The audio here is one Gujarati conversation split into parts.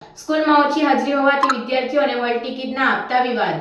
સ્કૂલમાં ઓછી હાજરી હોવાથી વિદ્યાર્થીઓને હોલ ટિકિટ ના આપતા વિવાદ.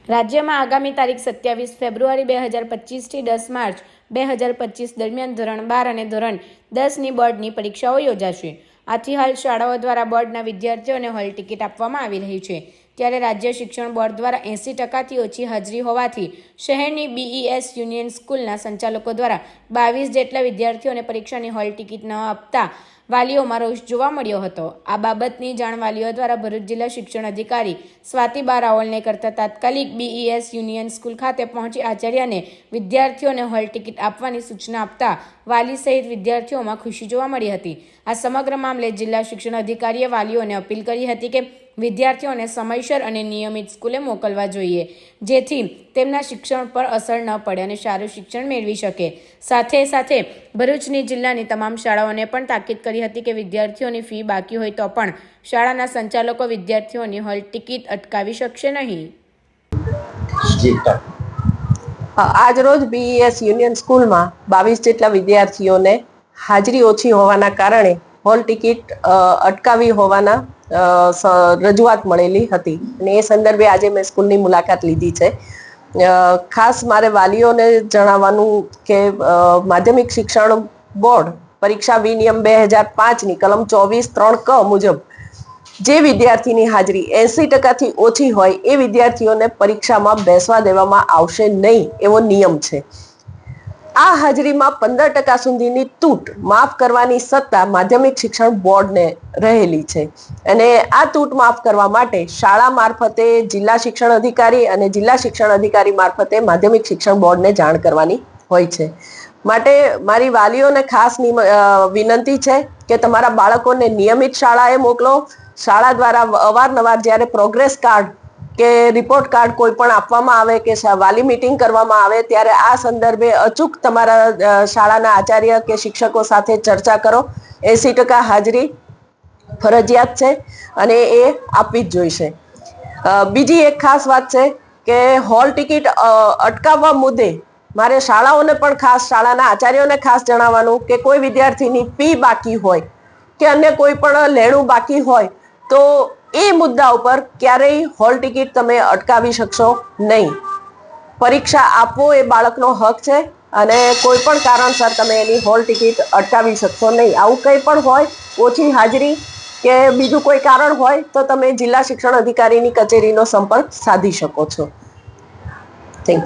રાજ્યમાં આગામી તારીખ 27 ફેબ્રુઆરી 2025 થી 10 માર્ચ 2025 દરમિયાન ધોરણ 12 અને ધોરણ 10ની બોર્ડની પરીક્ષાઓ યોજાશે. આથી હાલ શાળાઓ દ્વારા બોર્ડના વિદ્યાર્થીઓને હોલ ટિકિટ આપવામાં આવી રહી છે. ત્યારે રાજ્ય શિક્ષણ બોર્ડ દ્વારા 80% ઓછી હાજરી હોવાથી શહેરની BES યુનિયન સ્કૂલના સંચાલકો દ્વારા 22 જેટલા વિદ્યાર્થીઓને પરીક્ષાની હોલ ટિકિટ ન આપતા વાલીઓમાં રોષ જોવા મળ્યો હતો. આ બાબતની જાણ વાલીઓ દ્વારા ભરૂચ જિલ્લા શિક્ષણ અધિકારી સ્વાતિબા રાવલને કરતા તાત્કાલિક BES યુનિયન સ્કૂલ ખાતે પહોંચી આચાર્યને વિદ્યાર્થીઓને હોલ ટિકિટ આપવાની સૂચના આપતા વાલી સહિત વિદ્યાર્થીઓમાં ખુશી જોવા મળી હતી. આ સમગ્ર મામલે જિલ્લા શિક્ષણ અધિકારીએ વાલીઓને અપીલ કરી હતી કે વિદ્યાર્થીઓને સમયસર અને નિયમિત સ્કૂલે મોકલવા જોઈએ, જેથી તેમના શિક્ષણ પર અસર ન પડે અને સારું શિક્ષણ મેળવી શકે. સાથે સાથે ભરૂચની જિલ્લાની તમામ શાળાઓને પણ તાકીદ કરી હતી કે વિદ્યાર્થીઓની ફી બાકી હોય તો પણ શાળાના સંચાલકો વિદ્યાર્થીઓની હોલ ટિકિટ અટકાવી શકશે નહીં. આજ રોજ BES યુનિયન સ્કૂલમાં 22 જેટલા વિદ્યાર્થીઓને હાજરી ઓછી હોવાના કારણે હોલ ટિકિટ અટકાવી હોવાના રજૂઆત મળેલી હતી અને એ સંદર્ભે આજે મેં સ્કૂલની મુલાકાત લીધી છે. ખાસ મારે વાલીઓને જણાવવાનું કે માધ્યમિક શિક્ષણ બોર્ડ પરીક્ષા વિનિયમ 2005ની કલમ 24(3) મુજબ જે વિદ્યાર્થીની હાજરી 80%થી ઓછી હોય એ વિદ્યાર્થીઓને પરીક્ષામાં બેસવા દેવામાં આવશે નહીં એવો નિયમ છે. આ હાજરીમાં 15% સુધીની તૂટ માફ કરવાની સત્તા માધ્યમિક શિક્ષણ બોર્ડને રહેલી છે અને આ તૂટ માફ કરવા માટે શાળા મારફતે જિલ્લા શિક્ષણ અધિકારી અને જિલ્લા શિક્ષણ અધિકારી મારફતે માધ્યમિક શિક્ષણ બોર્ડને જાણ કરવાની હોય છે. માટે મારી વાલીઓને ખાસ વિનંતી છે કે તમારા બાળકોને નિયમિત શાળાએ મોકલો. શાળા દ્વારા અવારનવાર જ્યારે પ્રોગ્રેસ કાર્ડ કે રિપોર્ટ કાર્ડ કોઈ પણ આપવામાં આવે કે વાલી મીટિંગ કરવામાં આવે ત્યારે આ સંદર્ભે અચૂક તમારા શાળાના આચાર્ય કે શિક્ષકો સાથે ચર્ચા કરો. 80% હાજરી ફરજિયાત છે અને એ આપવી જ જોઈશે. બીજી એક ખાસ વાત છે કે હોલ ટિકિટ અટકાવવા મુદ્દે મારે શાળાઓને પણ ખાસ શાળાના આચાર્યોને ખાસ જણાવવાનું કે કોઈ વિદ્યાર્થીની ફી બાકી હોય કે અન્ય કોઈ પણ લેણું બાકી હોય તો એ મુદ્દા ઉપર ક્યારેય હોલ ટિકિટ તમે અટકાવી શકશો નહીં. પરીક્ષા આપવો એ બાળકનો હક છે અને કોઈ પણ કારણસર તમે એની હોલ ટિકિટ અટકાવી શકશો નહીં. આવું કંઈ પણ હોય, ઓછી હાજરી કે બીજું કોઈ કારણ હોય તો તમે જિલ્લા શિક્ષણ અધિકારીની કચેરીનો સંપર્ક સાધી શકો છો.